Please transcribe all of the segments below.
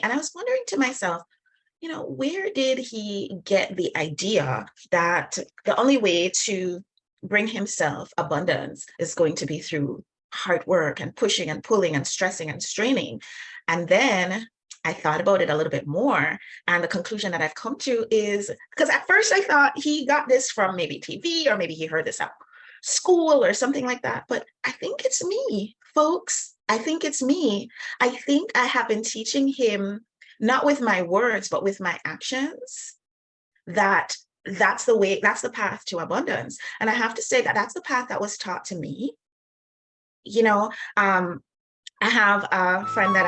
And I was wondering to myself, where did he get the idea that the only way to bring himself abundance is going to be through hard work and pushing and pulling and stressing and straining? And then I thought about it a little bit more. And the conclusion that I've come to is because at first I thought he got this from maybe TV or maybe he heard this at school or something like that. But I think it's me, folks. I think it's me. I think I have been teaching him not with my words, but with my actions, that that's the way, that's the path to abundance. And I have to say that that's the path that was taught to me. You know, um, I have a friend that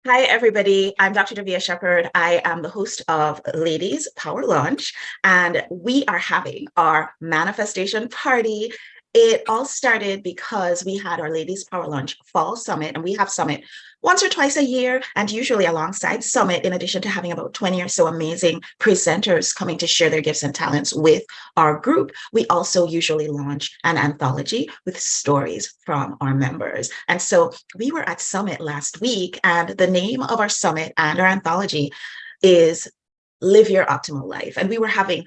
Hi, everybody. I'm Dr. Davia Shepherd. I am the host of Ladies Power Lunch, and we are having our manifestation party. It all started because we had our Ladies Power Lunch Fall Summit, and we have Summit once or twice a year, and usually alongside Summit, in addition to having about 20 or so amazing presenters coming to share their gifts and talents with our group, we also usually launch an anthology with stories from our members. And so we were at Summit last week, and the name of our summit and our anthology is Live Your Optimal Life. And we were having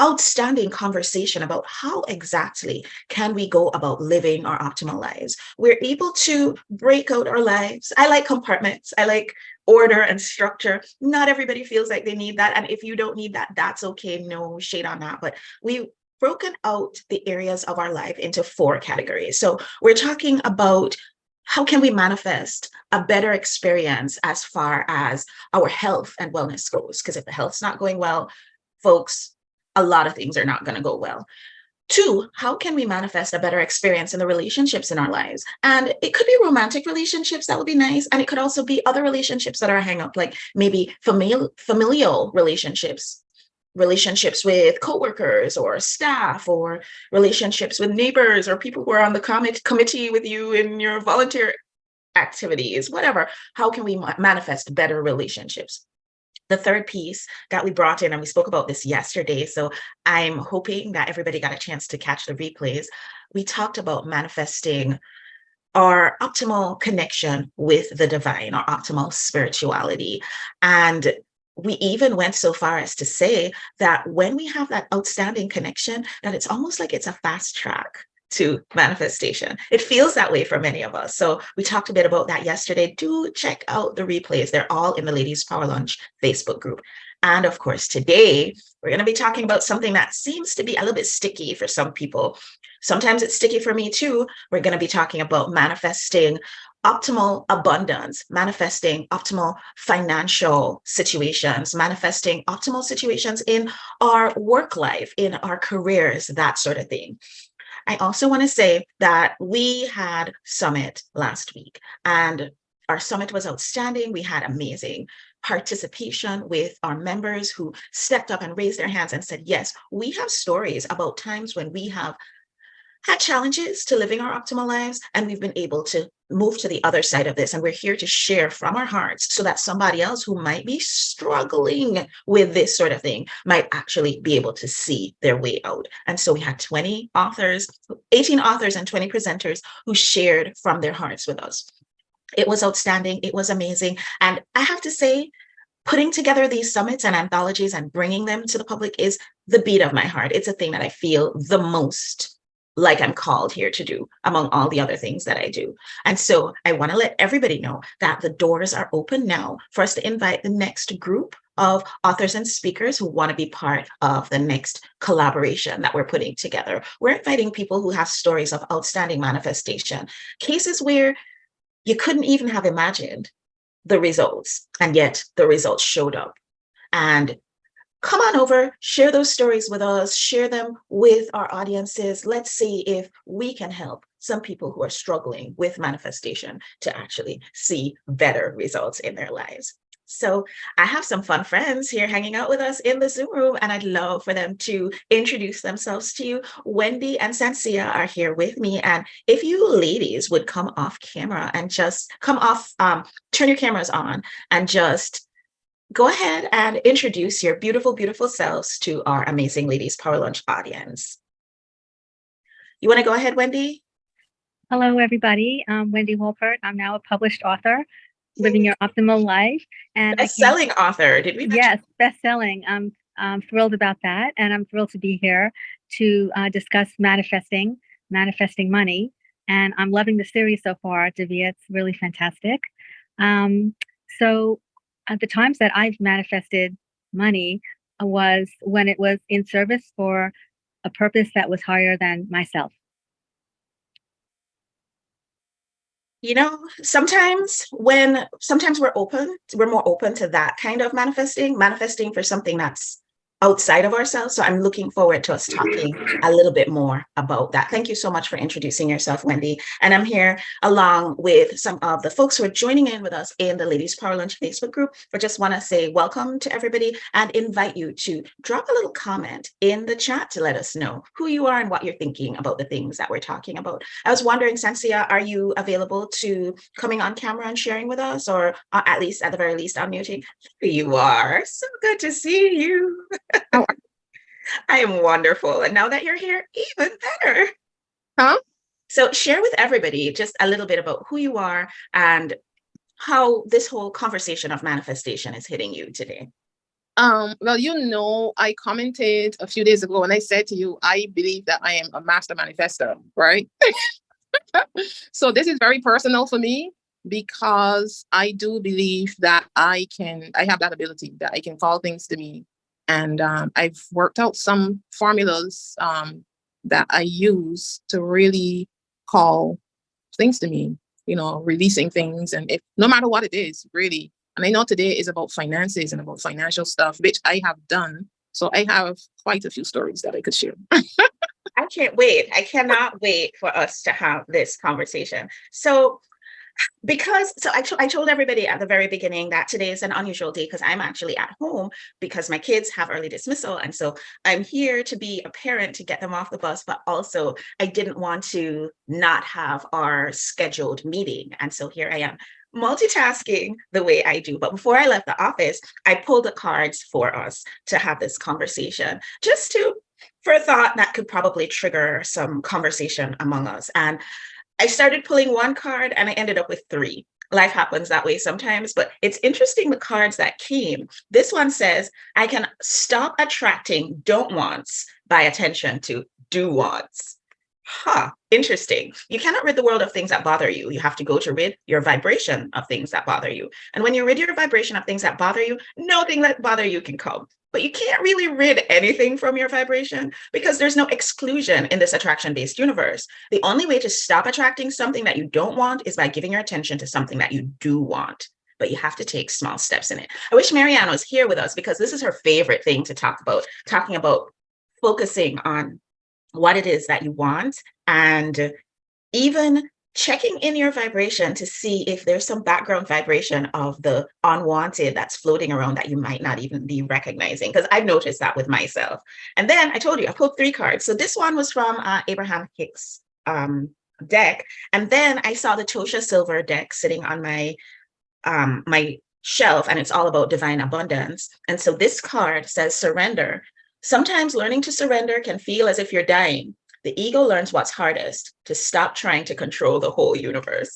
outstanding conversation about how exactly can we go about living our optimal lives. We're able to break out our lives. I like compartments. I like order and structure. Not everybody feels like they need that. And if you don't need that, that's okay. No shade on that. But we've broken out the areas of our life into 4 categories. So we're talking about how can we manifest a better experience as far as our health and wellness goes? Because if the health's not going well, folks, a lot of things are not going to go well. 2, how can we manifest a better experience in the relationships in our lives? And it could be romantic relationships, that would be nice. And it could also be other relationships that are a hang up, like maybe familial relationships, relationships with coworkers or staff, or relationships with neighbors or people who are on the committee with you in your volunteer activities, whatever. How can we manifest better relationships? The third piece that we brought in, and we spoke about this yesterday, so I'm hoping that everybody got a chance to catch the replays. We talked about manifesting our optimal connection with the divine, our optimal spirituality. And we even went so far as to say that when we have that outstanding connection, that it's almost like it's a fast track to manifestation. It feels that way for many of us. So we talked a bit about that yesterday. Do check out the replays. They're all in the Ladies Power Lunch Facebook group. And of course, today we're going to be talking about something that seems to be a little bit sticky for some people. Sometimes it's sticky for me too. We're going to be talking about manifesting optimal abundance, manifesting optimal financial situations, manifesting optimal situations in our work life, in our careers, that sort of thing. I also want to say that we had Summit last week, and our Summit was outstanding. We had amazing participation with our members who stepped up and raised their hands and said, yes, we have stories about times when we have had challenges to living our optimal lives, and we've been able to move to the other side of this. And we're here to share from our hearts so that somebody else who might be struggling with this sort of thing might actually be able to see their way out. And so we had 20 authors, 18 authors and 20 presenters who shared from their hearts with us. It was outstanding. It was amazing. And I have to say, putting together these summits and anthologies and bringing them to the public is the beat of my heart. It's a thing that I feel the most like I'm called here to do among all the other things that I do. And so I want to let everybody know that the doors are open now for us to invite the next group of authors and speakers who want to be part of the next collaboration that we're putting together. We're inviting people who have stories of outstanding manifestation, cases where you couldn't even have imagined the results, and yet the results showed up. And come on over, share those stories with us, share them with our audiences. Let's see if we can help some people who are struggling with manifestation to actually see better results in their lives. So I have some fun friends here hanging out with us in the Zoom room, and I'd love for them to introduce themselves to you. Wendy and Sansia are here with me. And if you ladies would come off camera and just come off, turn your cameras on and just go ahead and introduce your beautiful, beautiful selves to our amazing Ladies Power Lunch audience. You want to go ahead, Wendy? Hello, everybody. I'm Wendy Wolpert. I'm now a published author, Living Your Optimal Life. And best-selling author, did we mention? Yes, best-selling. I'm thrilled about that. And I'm thrilled to be here to discuss manifesting money. And I'm loving the series so far, Davia. It's really fantastic. So at the times that I've manifested money was when it was in service for a purpose that was higher than myself. You know, sometimes we're more open to that kind of manifesting for something that's outside of ourselves. So I'm looking forward to us talking a little bit more about that. Thank you so much for introducing yourself, Wendy. And I'm here along with some of the folks who are joining in with us in the Ladies Power Lunch Facebook group. I just want to say welcome to everybody and invite you to drop a little comment in the chat to let us know who you are and what you're thinking about the things that we're talking about. I was wondering, Sansia, are you available to coming on camera and sharing with us, or at the very least, unmuting? Here you are. So good to see you. I am wonderful. And now that you're here, even better. So share with everybody just a little bit about who you are and how this whole conversation of manifestation is hitting you today. Well, I commented a few days ago and I said to you, I believe that I am a master manifestor, right? So this is very personal for me because I do believe that I have that ability that I can call things to me. And I've worked out some formulas that I use to really call things to me, releasing things. And no matter what it is, really. And I know today is about finances and about financial stuff, which I have done. So I have quite a few stories that I could share. I can't wait. I cannot wait for us to have this conversation. So I told everybody at the very beginning that today is an unusual day because I'm actually at home because my kids have early dismissal. And so I'm here to be a parent to get them off the bus, but also I didn't want to not have our scheduled meeting. And so here I am multitasking the way I do. But before I left the office, I pulled the cards for us to have this conversation for a thought that could probably trigger some conversation among us. And I started pulling one card and I ended up with three. Life happens that way sometimes, but it's interesting the cards that came. This one says, I can stop attracting don't wants by attention to do wants. Interesting. You cannot rid the world of things that bother you. You have to go to rid your vibration of things that bother you. And when you rid your vibration of things that bother you, nothing that bother you can come. But you can't really rid anything from your vibration because there's no exclusion in this attraction-based universe. The only way to stop attracting something that you don't want is by giving your attention to something that you do want. But you have to take small steps in it. I wish Marianne was here with us because this is her favorite thing to talk about, talking about focusing on what it is that you want and even checking in your vibration to see if there's some background vibration of the unwanted that's floating around that you might not even be recognizing, because I've noticed that with myself. And then I told you, I pulled three cards. So this one was from Abraham Hicks deck. And then I saw the Tosha Silver deck sitting on my shelf, and it's all about divine abundance. And so this card says surrender. Sometimes learning to surrender can feel as if you're dying. The ego learns what's hardest, to stop trying to control the whole universe.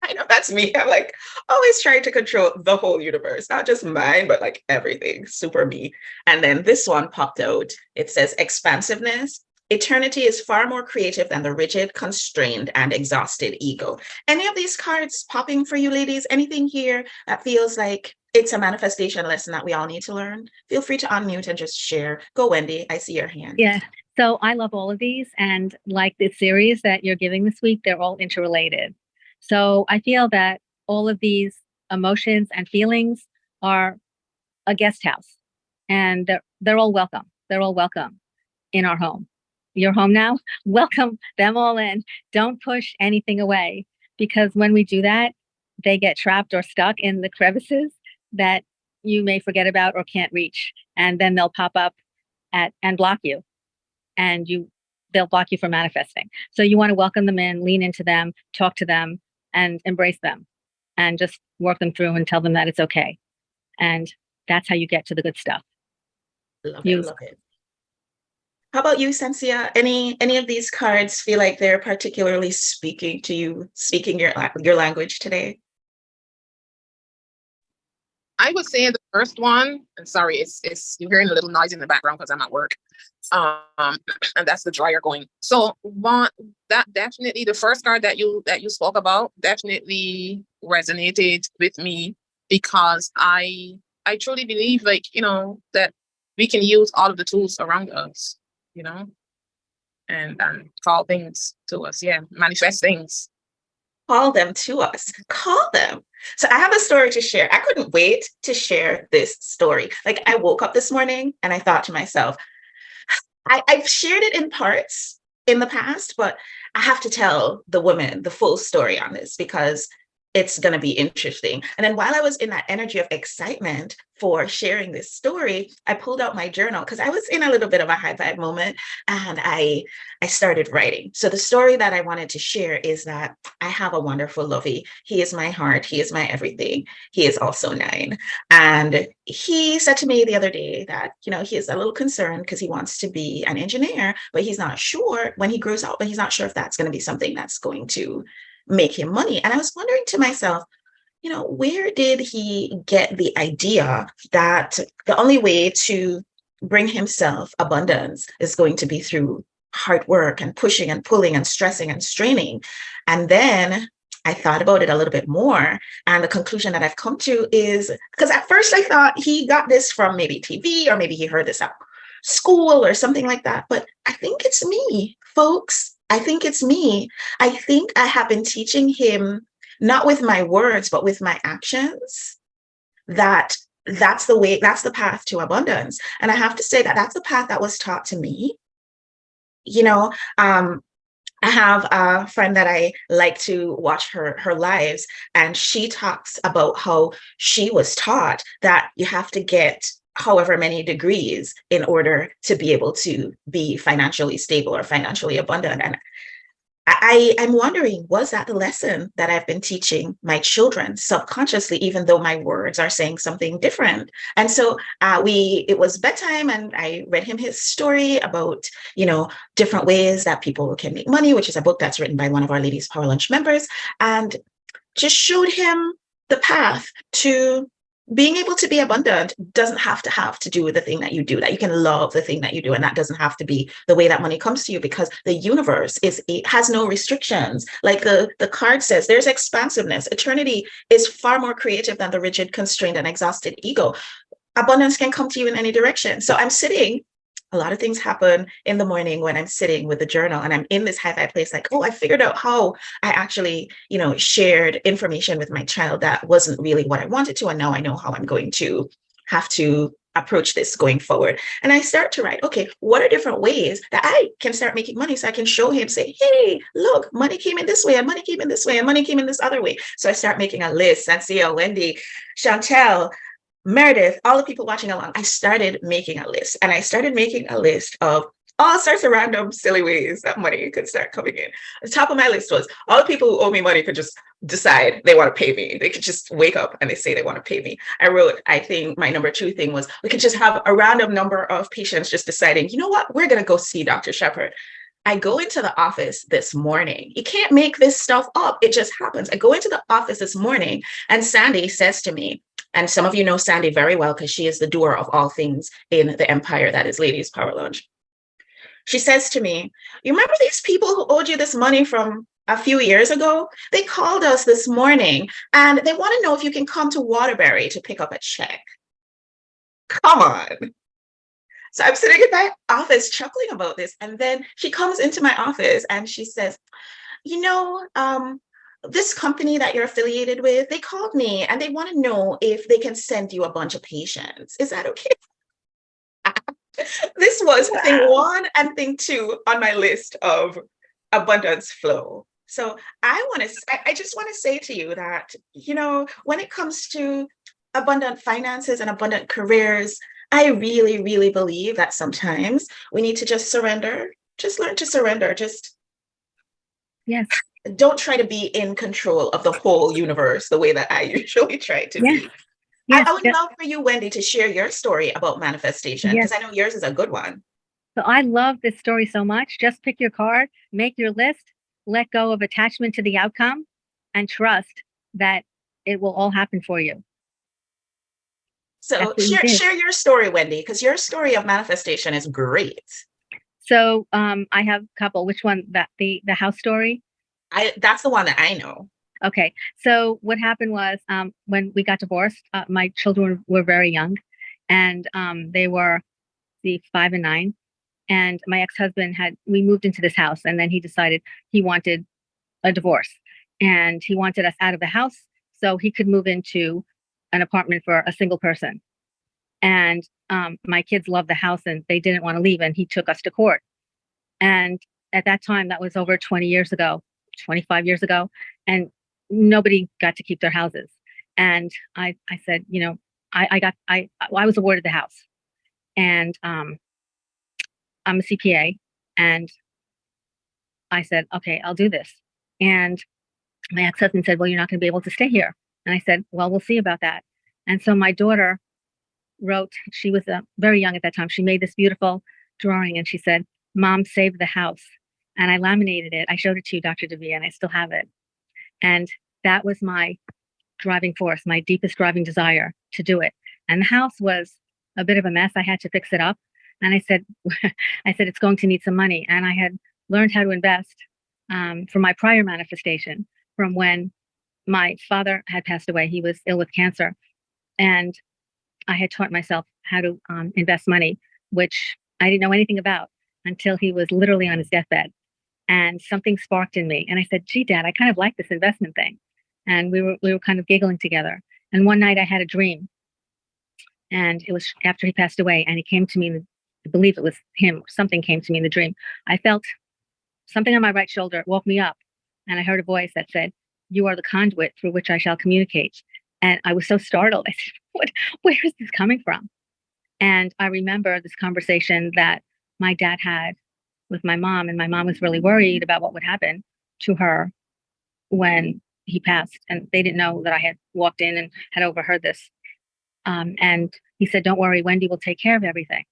I know that's me. I'm like always trying to control the whole universe, not just mine, but like everything, super me. And then this one popped out. It says expansiveness. Eternity is far more creative than the rigid, constrained, and exhausted ego. Any of these cards popping for you, ladies? Anything here that feels like it's a manifestation lesson that we all need to learn? Feel free to unmute and just share. Go, Wendy. I see your hand. Yeah. So I love all of these, and like the series that you're giving this week, they're all interrelated. So I feel that all of these emotions and feelings are a guest house, and they're all welcome. They're all welcome in our home. Your home now, welcome them all in. Don't push anything away, because when we do that, they get trapped or stuck in the crevices that you may forget about or can't reach. And then they'll pop up and block you. And they'll block you from manifesting. So you want to welcome them in, lean into them, talk to them, and embrace them, and just work them through and tell them that it's okay. And that's how you get to the good stuff. Love it, love it. How about you, Sensia? Any of these cards feel like they're particularly speaking to you, speaking your language today? I would say the first one, and sorry, it's you're hearing a little noise in the background because I'm at work. And that's the dryer going. So that definitely, the first card that you spoke about definitely resonated with me, because I truly believe, like, that we can use all of the tools around us, and call things to us. Yeah, manifest things. Call them to us. Call them. So I have a story to share. I couldn't wait to share this story. Like, I woke up this morning and I thought to myself, I've shared it in parts in the past, but I have to tell the women the full story on this because it's going to be interesting. And then while I was in that energy of excitement for sharing this story, I pulled out my journal because I was in a little bit of a high vibe moment, and I started writing. So the story that I wanted to share is that I have a wonderful lovey. He is my heart. He is my everything. He is also 9. And he said to me the other day that, he is a little concerned because he wants to be an engineer, but he's not sure when he grows up, but he's not sure if that's going to be something that's going to make him money. And I was wondering to myself, where did he get the idea that the only way to bring himself abundance is going to be through hard work and pushing and pulling and stressing and straining? And then I thought about it a little bit more. And the conclusion that I've come to is, because at first I thought he got this from maybe TV, or maybe he heard this at school or something like that. But I think it's me, folks. I think it's me. I think I have been teaching him, not with my words, but with my actions, that's the path to abundance. And I have to say that that's the path that was taught to me. I have a friend that I like to watch her lives, and she talks about how she was taught that you have to get however many degrees in order to be able to be financially stable or financially abundant. And I'm wondering, was that the lesson that I've been teaching my children subconsciously, even though my words are saying something different? And so it was bedtime, and I read him his story about, different ways that people can make money, which is a book that's written by one of our Ladies Power Lunch members, and just showed him the path to being able to be abundant. Doesn't have to do with the thing that you do, that you can love the thing that you do, and that doesn't have to be the way that money comes to you, because the universe has no restrictions. Like the card says, there's expansiveness. Eternity is far more creative than the rigid, constrained, and exhausted ego. Abundance can come to you in any direction. So I'm sitting, a lot of things happen in the morning when I'm sitting with the journal, and I'm in this high vibe place, like, oh, I figured out how I actually, shared information with my child that wasn't really what I wanted to. And now I know how I'm going to have to approach this going forward. And I start to write, okay, what are different ways that I can start making money, so I can show him, say, hey, look, money came in this way, and money came in this way, and money came in this other way. So I start making a list. Sansia, Wendy, Chantel, Meredith, all the people watching along, I started making a list, and I started making a list of all sorts of random silly ways that money could start coming in. The top of my list was all the people who owe me money could just decide they want to pay me. They could just wake up and they say they want to pay me. I think my number 2 thing was, we could just have a random number of patients just deciding, you know what, we're going to go see Dr. Shepherd. I go into the office this morning. You can't make this stuff up. It just happens. I go into the office this morning, and Sandy says to me, and some of you know Sandy very well because she is the doer of all things in the empire that is Ladies Power Lunch. She says to me, you remember these people who owed you this money from a few years ago? They called us this morning, and they want to know if you can come to Waterbury to pick up a check. Come on. So I'm sitting in my office chuckling about this. And then she comes into my office and she says, this company that you're affiliated with, they called me and they want to know if they can send you a bunch of patients. Is that okay? This was thing Wow. one and thing two on my list of abundance flow. So I just want to say to you that, when it comes to abundant finances and abundant careers, I really, really believe that sometimes we need to just surrender, just learn to surrender, just Yes. don't try to be in control of the whole universe the way that I usually try to Yes. be. I, Yes. I would love for you, Wendy, to share your story about manifestation Yes. because I know yours is a good one. So I love this story so much. Just pick your card, make your list, let go of attachment to the outcome, and trust that it will all happen for you. That's So what you did. share your story, Wendy, because your story of manifestation is great. So I have a couple. Which one? That the house story? That's the one that I know. Okay. So what happened was when we got divorced, my children were very young, and they were 5 and 9. And my ex-husband we moved into this house, and then he decided he wanted a divorce, and he wanted us out of the house so he could move into an apartment for a single person. And my kids loved the house and they didn't want to leave, and he took us to court. And at that time, that was over 20 years ago, 25 years ago, and nobody got to keep their houses. And I said, I was awarded the house, and I'm a CPA, and I said, okay, I'll do this. And my ex-husband said, well, you're not going to be able to stay here. And I said, well, we'll see about that. And so my daughter wrote, she was very young at that time. She made this beautiful drawing and she said, Mom saved the house. And I laminated it. I showed it to you, Dr. Davia, and I still have it. And that was my driving force, my deepest driving desire to do it. And the house was a bit of a mess. I had to fix it up. And I said, it's going to need some money. And I had learned how to invest from my prior manifestation from when my father had passed away. He was ill with cancer. And I had taught myself how to invest money, which I didn't know anything about until he was literally on his deathbed. And something sparked in me. And I said, gee, Dad, I kind of like this investment thing. And we were kind of giggling together. And one night I had a dream. And it was after he passed away. And he came to me, I believe it was him, something came to me in the dream. I felt something on my right shoulder. It woke me up. And I heard a voice that said, you are the conduit through which I shall communicate. And I was so startled. I said, where is this coming from? And I remember this conversation that my dad had with my mom, and my mom was really worried about what would happen to her when he passed. And they didn't know that I had walked in and had overheard this. And he said, don't worry, Wendy will take care of everything.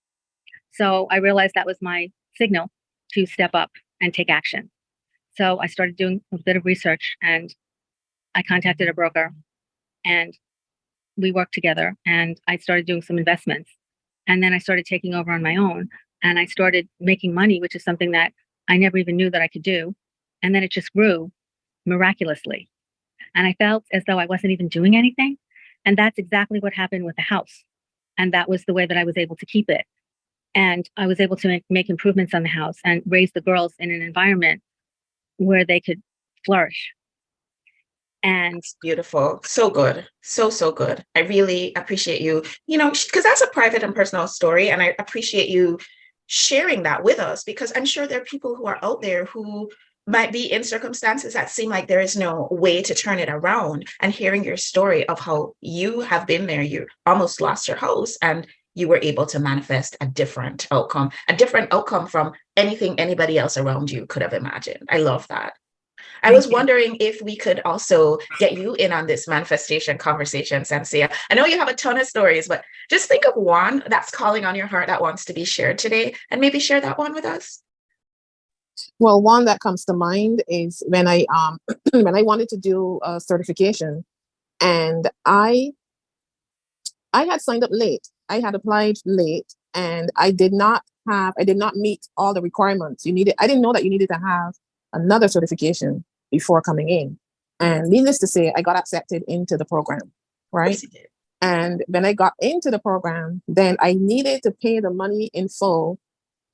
So I realized that was my signal to step up and take action. So I started doing a bit of research, and I contacted a broker, and we worked together, and I started doing some investments. And then I started taking over on my own, and I started making money, which is something that I never even knew that I could do. And then it just grew miraculously. And I felt as though I wasn't even doing anything. And that's exactly what happened with the house. And that was the way that I was able to keep it. And I was able to make improvements on the house and raise the girls in an environment where they could flourish. And It's beautiful. So good. So good. I really appreciate you, because that's a private and personal story. And I appreciate you sharing that with us, because I'm sure there are people who are out there who might be in circumstances that seem like there is no way to turn it around. And hearing your story of how you have been there, you almost lost your house and you were able to manifest a different outcome from anything anybody else around you could have imagined. I love that. I was wondering if we could also get you in on this manifestation conversation, Sansia. I know you have a ton of stories, but just think of one that's calling on your heart that wants to be shared today, and maybe share that one with us. Well, one that comes to mind is when I when I wanted to do a certification, and I had signed up late. I had applied late, and I did not meet all the requirements you needed. I didn't know that you needed to have another certification before coming in. And needless to say, I got accepted into the program, right? And when I got into the program, then I needed to pay the money in full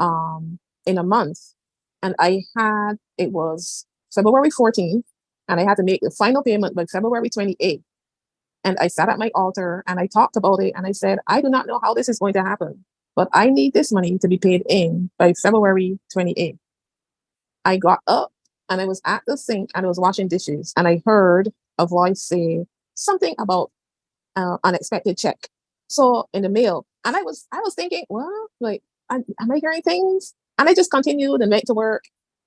in a month. And it was February 14th, and I had to make the final payment by February 28th. And I sat at my altar and I talked about it. And I said, I do not know how this is going to happen, but I need this money to be paid in by February 28th. I got up and I was at the sink and I was washing dishes. And I heard a voice say something about unexpected check. So in the mail. And I was thinking, well, like, am I hearing things? And I just continued and went to work.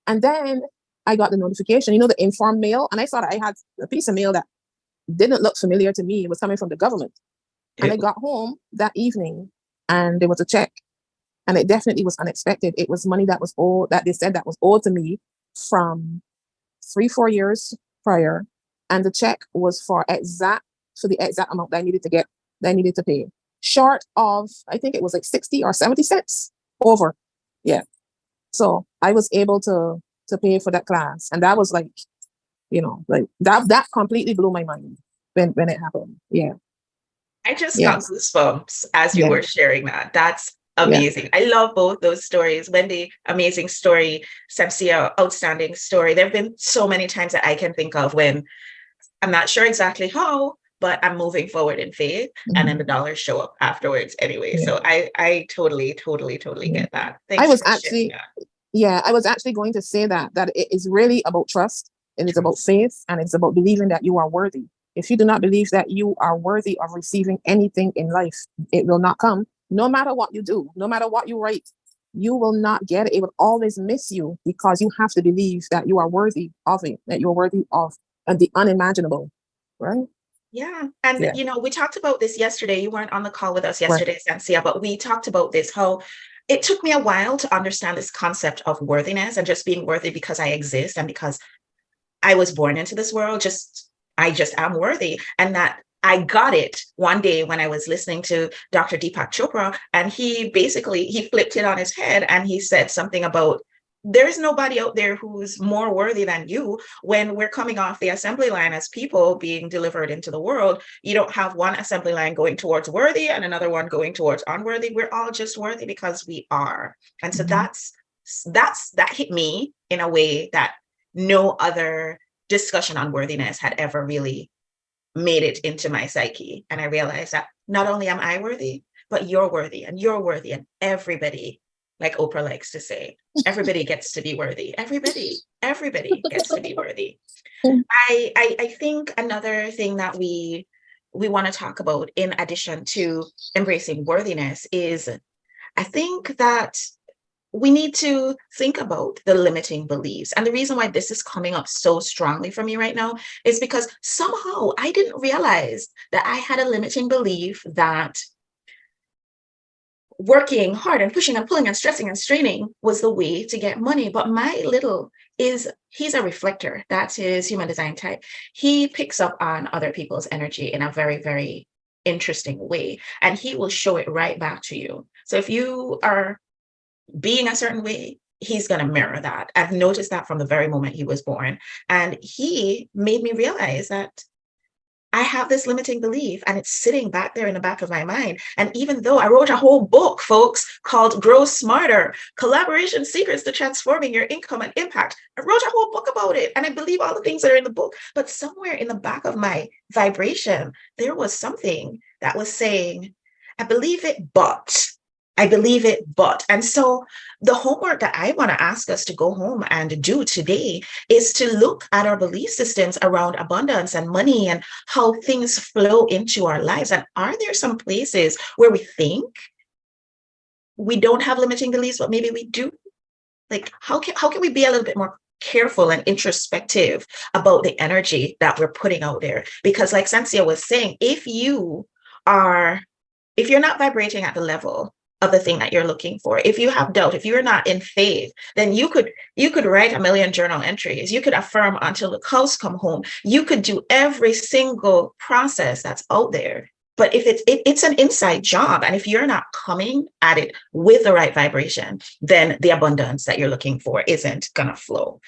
And then I got the notification, you know, the informed mail. And I saw that I had a piece of mail that didn't look familiar to me. It was coming from the government. And I got home that evening and there was a check. And it definitely was unexpected. It was money that was owed, that they said that was owed to me from 3-4 years prior. And the check was for the exact amount that I needed to get, that I needed to pay. Short of, I think it was like 60 or 70 cents over. Yeah. So I was able to pay for that class. And that was like, you know, like that completely blew my mind when it happened. Yeah. I just got goosebumps as you Yeah. were sharing that. That's amazing. I love both those stories. Wendy, amazing story. Samsia, outstanding story. There have been so many times that I can think of when I'm not sure exactly how, but I'm moving forward in faith, and then the dollars show up afterwards anyway. Yeah. So I totally get that. Thanks I was for sharing that. I was actually going to say that it is really about trust, and it's about faith, and it's about believing that you are worthy. If you do not believe that you are worthy of receiving anything in life, it will not come. No matter what you do, no matter what you write, you will not get it. It will always miss you, because you have to believe that you are worthy of it, that you're worthy of the unimaginable, right? Yeah. And, Yeah. you know, we talked about this yesterday. You weren't on the call with us Right. yesterday, Samsia, but we talked about this, how it took me a while to understand this concept of worthiness and just being worthy because I exist and because I was born into this world. I just am worthy. And that I got it one day when I was listening to Dr. Deepak Chopra, and he flipped it on his head and he said something about, there's nobody out there who's more worthy than you. When we're coming off the assembly line as people being delivered into the world, you don't have one assembly line going towards worthy and another one going towards unworthy. We're all just worthy because we are. And so that hit me in a way that no other discussion on worthiness had ever really made it into my psyche. And I realized that not only am I worthy, but you're worthy, and everybody, like Oprah likes to say, everybody gets to be worthy. Everybody gets to be worthy. I think another thing that we want to talk about in addition to embracing worthiness is, I think that we need to think about the limiting beliefs. And the reason why this is coming up so strongly for me right now is because somehow I didn't realize that I had a limiting belief that working hard and pushing and pulling and stressing and straining was the way to get money. But my little he's a reflector. That's his human design type. He picks up on other people's energy in a very, very interesting way, and he will show it right back to you. So if you are being a certain way, he's going to mirror that. I've noticed that from the very moment he was born. And he made me realize that I have this limiting belief, and it's sitting back there in the back of my mind. And even though I wrote a whole book, folks, called Grow Smarter, Collaboration Secrets to Transforming Your Income and Impact, I wrote a whole book about it, and I believe all the things that are in the book. But somewhere in the back of my vibration, there was something that was saying, I believe it, but. And so the homework that I want to ask us to go home and do today is to look at our belief systems around abundance and money and how things flow into our lives. And are there some places where we think we don't have limiting beliefs, but maybe we do? Like, how can we be a little bit more careful and introspective about the energy that we're putting out there? Because like Samsia was saying, if you're not vibrating at the level of the thing that you're looking for, if you have doubt, if you're not in faith, then you could write a million journal entries, you could affirm until the cows come home, you could do every single process that's out there. But if it's an inside job, and if you're not coming at it with the right vibration, then the abundance that you're looking for isn't gonna flow.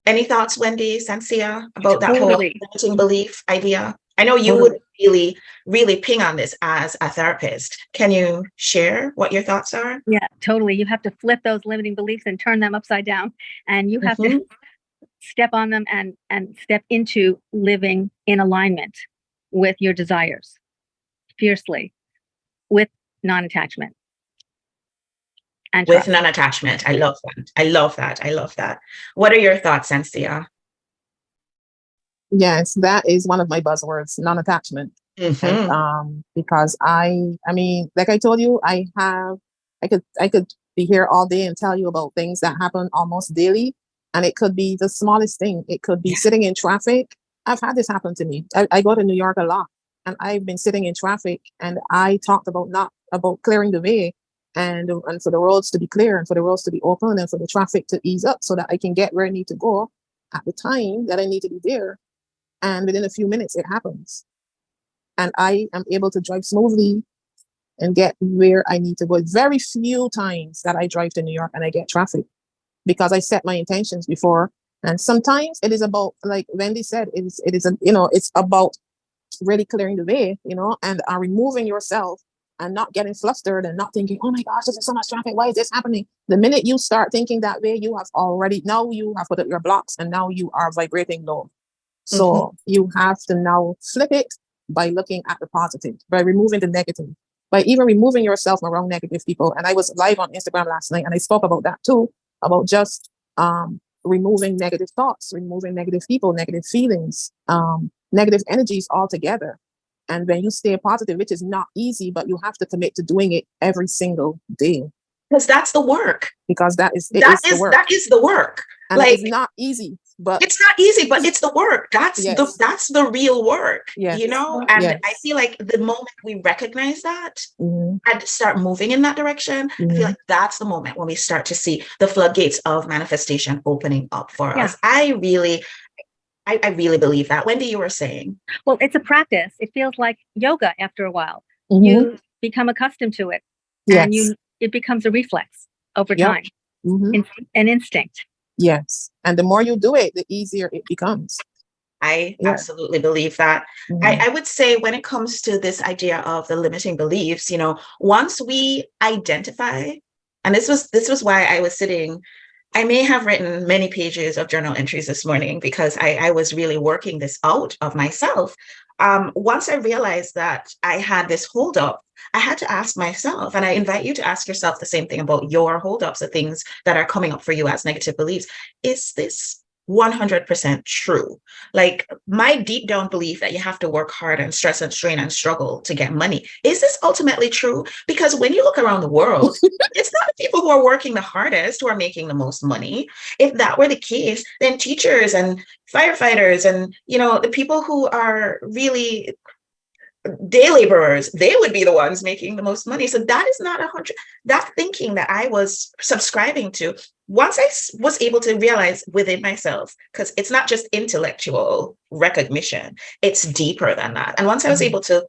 Any thoughts, Wendy, Samsia, about that whole limiting belief idea? I know you would really, really ping on this as a therapist. Can you share what your thoughts are? Yeah, totally. You have to flip those limiting beliefs and turn them upside down. And you have to step on them and step into living in alignment with your desires fiercely, with non-attachment and With trust. non-attachment. I love that. I love that. I love that. What are your thoughts, Cynthia? Yes, that is one of my buzzwords, non-attachment. And Mhm. because I mean, like I told you, I could be here all day and tell you about things that happen almost daily. And it could be the smallest thing. It could be Yeah. sitting in traffic. I've had this happen to me. I go to New York a lot, and I've been sitting in traffic, and I talked about not about clearing the way, and for the roads to be clear, and for the roads to be open, and for the traffic to ease up so that I can get where I need to go at the time that I need to be there. And within a few minutes, it happens, and I am able to drive smoothly and get where I need to go. Very few times that I drive to New York and I get traffic, because I set my intentions before. And sometimes it is about, like Wendy said, it's about really clearing the way, and removing yourself and not getting flustered and not thinking, oh my gosh, there's so much traffic. Why is this happening? The minute you start thinking that way, you have put up your blocks, and now you are vibrating low. So you have to now flip it by looking at the positive, by removing the negative, by even removing yourself from around negative people. And I was live on Instagram last night, and I spoke about that too, about just removing negative thoughts, removing negative people, negative feelings, negative energies altogether. And when you stay positive, which is not easy, but you have to commit to doing it every single day, Because that's the work. because that is the work. That is the work. And Like, it's not easy, but it's not easy, but it's the work. That's yes, that's the real work, yes, And I yes. feel like the moment we recognize that Mhm, and start moving in that direction, I feel mhm. like that's the moment when we start to see the floodgates of manifestation opening up for Yeah. us. I really believe that. Wendy, you were saying. Well, it's a practice. It feels like yoga after a while. Mhm. You become accustomed to it, and Yes. it becomes a reflex over Yep. time, Mhm. an instinct. Yes. And the more you do it, the easier it becomes. I Yeah. absolutely believe that. Mhm. I would say when it comes to this idea of the limiting beliefs, once we identify, and this was why I was sitting, I may have written many pages of journal entries this morning because I was really working this out of myself. Once I realized that I had this holdup, I had to ask myself, and I invite you to ask yourself the same thing about your holdups, the things that are coming up for you as negative beliefs. Is this 100% true? Like, my deep down belief that you have to work hard and stress and strain and struggle to get money, is this ultimately true? Because when you look around the world, it's not the people who are working the hardest who are making the most money. If that were the case, then teachers and firefighters and the people who are really day laborers, they would be the ones making the most money. So that is not 100. That thinking that I was subscribing to, once I was able to realize within myself, because it's not just intellectual recognition, it's deeper than that. And once I was able to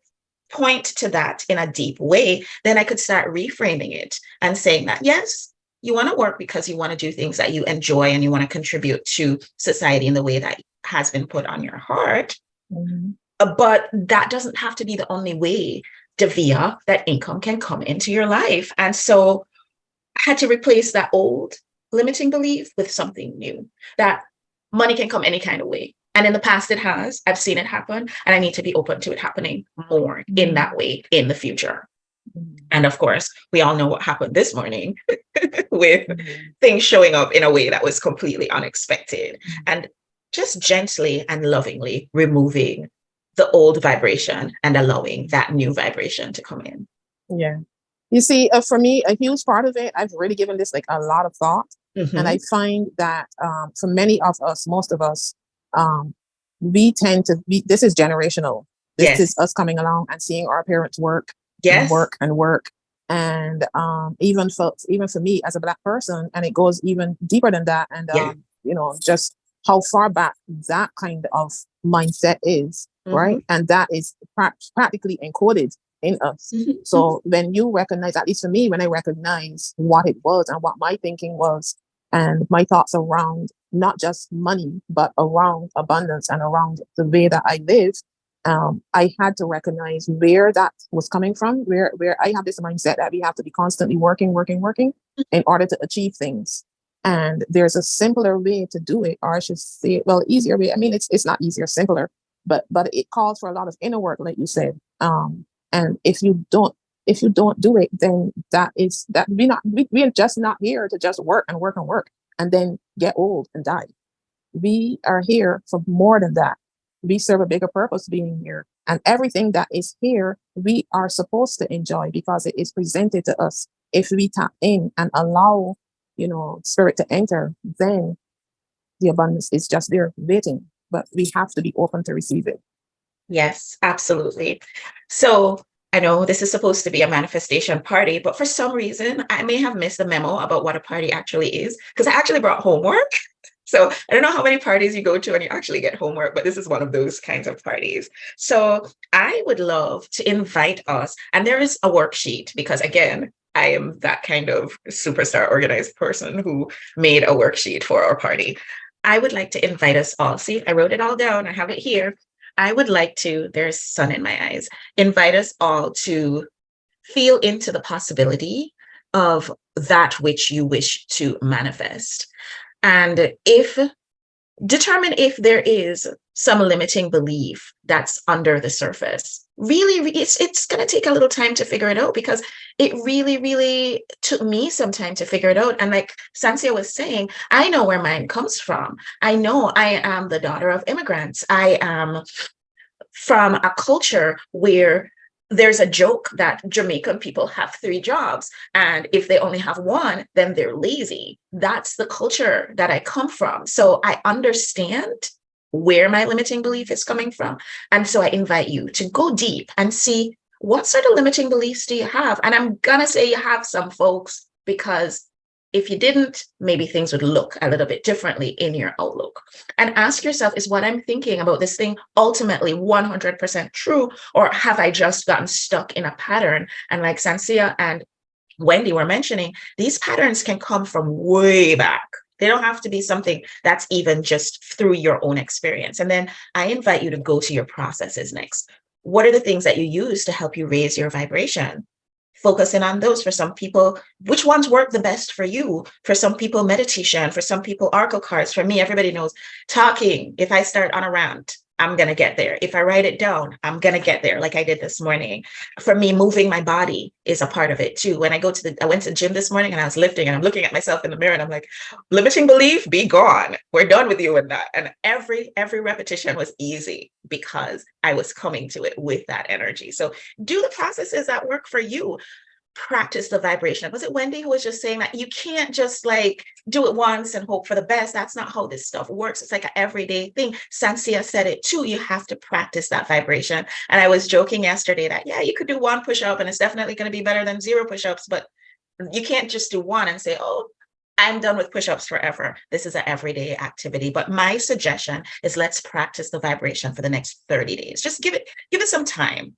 point to that in a deep way, then I could start reframing it and saying that, yes, you want to work because you want to do things that you enjoy and you want to contribute to society in the way that has been put on your heart. Mhm. But that doesn't have to be the only way, Davia, that income can come into your life. And so I had to replace that old limiting belief with something new, that money can come any kind of way. And in the past, it has. I've seen it happen, and I need to be open to it happening more in that way in the future. And of course, we all know what happened this morning with things showing up in a way that was completely unexpected. And just gently and lovingly removing the old vibration and allowing that new vibration to come in. Yeah. You see, for me, a huge part of it, I've really given this like a lot of thought. And I find that for many of us, most of us, we tend to be, this is generational. This is us coming along and seeing our parents work and work and work. And even for me as a Black person, and it goes even deeper than that. And, just how far back that kind of mindset is, right? And that is practically encoded in us. So when you recognize, at least for me, when I recognize what it was and what my thinking was and my thoughts around not just money, but around abundance and around the way that I live, I had to recognize where that was coming from, where I have this mindset that we have to be constantly working in order to achieve things. And there's a simpler way to do it, or I should say, well, easier way. I mean, it's not easier, simpler, but it calls for a lot of inner work, like you said. And if you don't do it, then we are just not here to just work and work and work and then get old and die. We are here for more than that. We serve a bigger purpose being here. And everything that is here, we are supposed to enjoy because it is presented to us. If we tap in and allow, spirit to enter, then the abundance is just there waiting. But we have to be open to receive it. Yes, absolutely. So I know this is supposed to be a manifestation party, but for some reason, I may have missed the memo about what a party actually is, because I actually brought homework. So I don't know how many parties you go to and you actually get homework, but this is one of those kinds of parties. So I would love to invite us, and there is a worksheet because, again, I am that kind of superstar organized person who made a worksheet for our party. I would like to invite us all. See, I wrote it all down. I have it here. I would like to, there's sun in my eyes, invite us all to feel into the possibility of that which you wish to manifest. And determine if there is some limiting belief that's under the surface. Really, it's going to take a little time to figure it out, because it really, really took me some time to figure it out. And like Sansia was saying, I know where mine comes from. I know I am the daughter of immigrants. I am from a culture where there's a joke that Jamaican people have 3 jobs, and if they only have one, then they're lazy. That's the culture that I come from. So I understand where my limiting belief is coming from. And so I invite you to go deep and see, what sort of limiting beliefs do you have? And I'm going to say you have some, folks, because if you didn't, maybe things would look a little bit differently in your outlook. And ask yourself, is what I'm thinking about this thing ultimately 100% true? Or have I just gotten stuck in a pattern? And like Sansia and Wendy were mentioning, these patterns can come from way back. They don't have to be something that's even just through your own experience. And then I invite you to go to your processes next. What are the things that you use to help you raise your vibration? Focusing on those. For some people, which ones work the best for you? For some people, meditation. For some people, oracle cards. For me, everybody knows talking. If I start on a rant, I'm going to get there. If I write it down, I'm going to get there, like I did this morning. For me, moving my body is a part of it too. When I went to the gym this morning and I was lifting and I'm looking at myself in the mirror and I'm like, limiting belief, be gone. We're done with you and that. And every repetition was easy because I was coming to it with that energy. So do the processes that work for you. Practice the vibration. Was it Wendy who was just saying that you can't just like do it once and hope for the best? That's not how this stuff works. It's like an everyday thing. Sansia said it too. You have to practice that vibration. And I was joking yesterday that, yeah, you could do 1 push-up and it's definitely going to be better than 0 push-ups, but you can't just do 1 and say, oh, I'm done with push-ups forever. This is an everyday activity. But my suggestion is, let's practice the vibration for the next 30 days. Just give it some time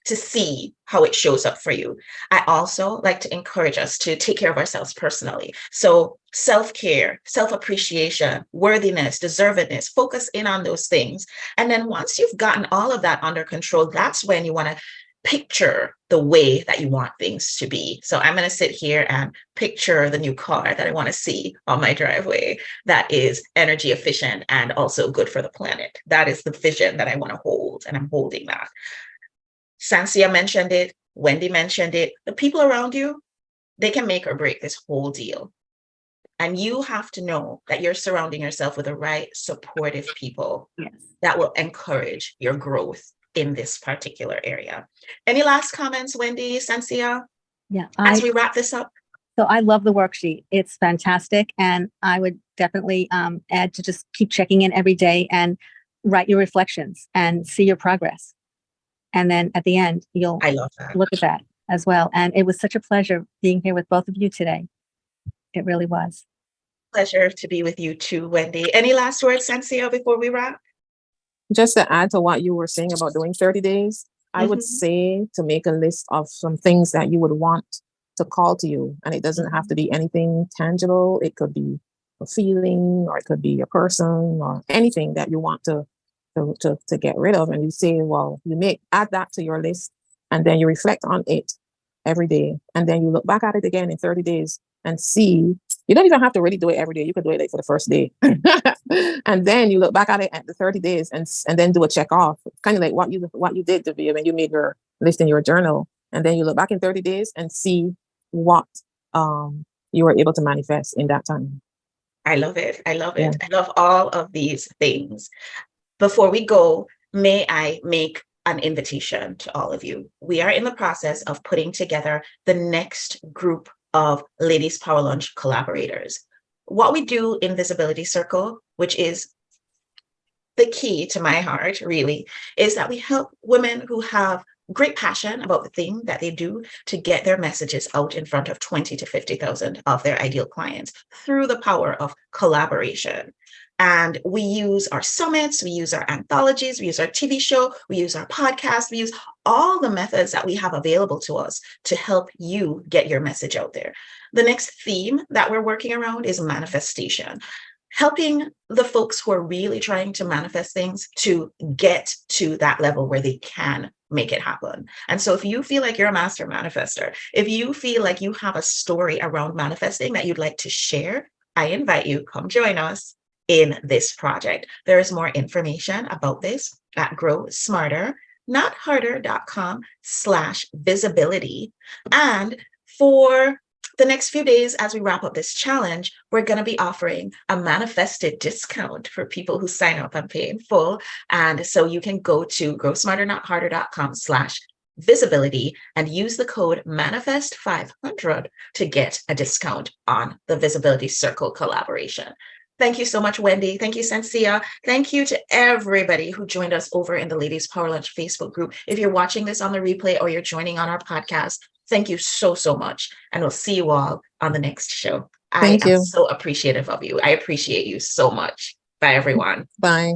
to see how it shows up for you. I also like to encourage us to take care of ourselves personally. So self-care, self-appreciation, worthiness, deservedness, focus in on those things. And then once you've gotten all of that under control, that's when you want to picture the way that you want things to be. So I'm going to sit here and picture the new car that I want to see on my driveway that is energy efficient and also good for the planet. That is the vision that I want to hold, and I'm holding that. Sansia mentioned it, Wendy mentioned it. The people around you, they can make or break this whole deal. And you have to know that you're surrounding yourself with the right supportive people that will encourage your growth in this particular area. Any last comments, Wendy, Sansia? Yeah. As we wrap this up. So I love the worksheet. It's fantastic. And I would definitely add to just keep checking in every day and write your reflections and see your progress. And then at the end, you'll look at that as well. And it was such a pleasure being here with both of you today. It really was. Pleasure to be with you too, Wendy. Any last words, Sansia, before we wrap? Just to add to what you were saying about doing 30 days, I would say to make a list of some things that you would want to call to you. And it doesn't have to be anything tangible. It could be a feeling, or it could be a person, or anything that you want to get rid of. And you say, well, add that to your list, and then you reflect on it every day. And then you look back at it again in 30 days and see You don't even have to really do it every day. You could do it like for the first day. And then you look back at it at the 30 days and then do a check off. Kind of like what you did, Davia, when you made your list in your journal. And then you look back in 30 days and see what you were able to manifest in that time. I love it. I love Yeah. it. I love all of these things. Before we go, may I make an invitation to all of you? We are in the process of putting together the next group of Ladies Power Lunch collaborators. What we do in Visibility Circle, which is the key to my heart, really, is that we help women who have great passion about the thing that they do to get their messages out in front of 20 to 50,000 of their ideal clients through the power of collaboration. And we use our summits, we use our anthologies, we use our TV show, we use our podcast, we use all the methods that we have available to us to help you get your message out there. The next theme that we're working around is manifestation, helping the folks who are really trying to manifest things to get to that level where they can make it happen. And so if you feel like you're a master manifester, if you feel like you have a story around manifesting that you'd like to share, I invite you, come join us in this project. There is more information about this at growsmarternotharder.com/visibility. And for the next few days, as we wrap up this challenge, we're going to be offering a manifested discount for people who sign up and pay in full. And so you can go to growsmarternotharder.com/visibility and use the code manifest500 to get a discount on the Visibility Circle collaboration. Thank you so much, Wendy. Thank you, Sensia. Thank you to everybody who joined us over in the Ladies Power Lunch Facebook group. If you're watching this on the replay or you're joining on our podcast, thank you so, so much. And we'll see you all on the next show. Thank I am you. so appreciative of you. I appreciate you so much. Bye, everyone. Bye.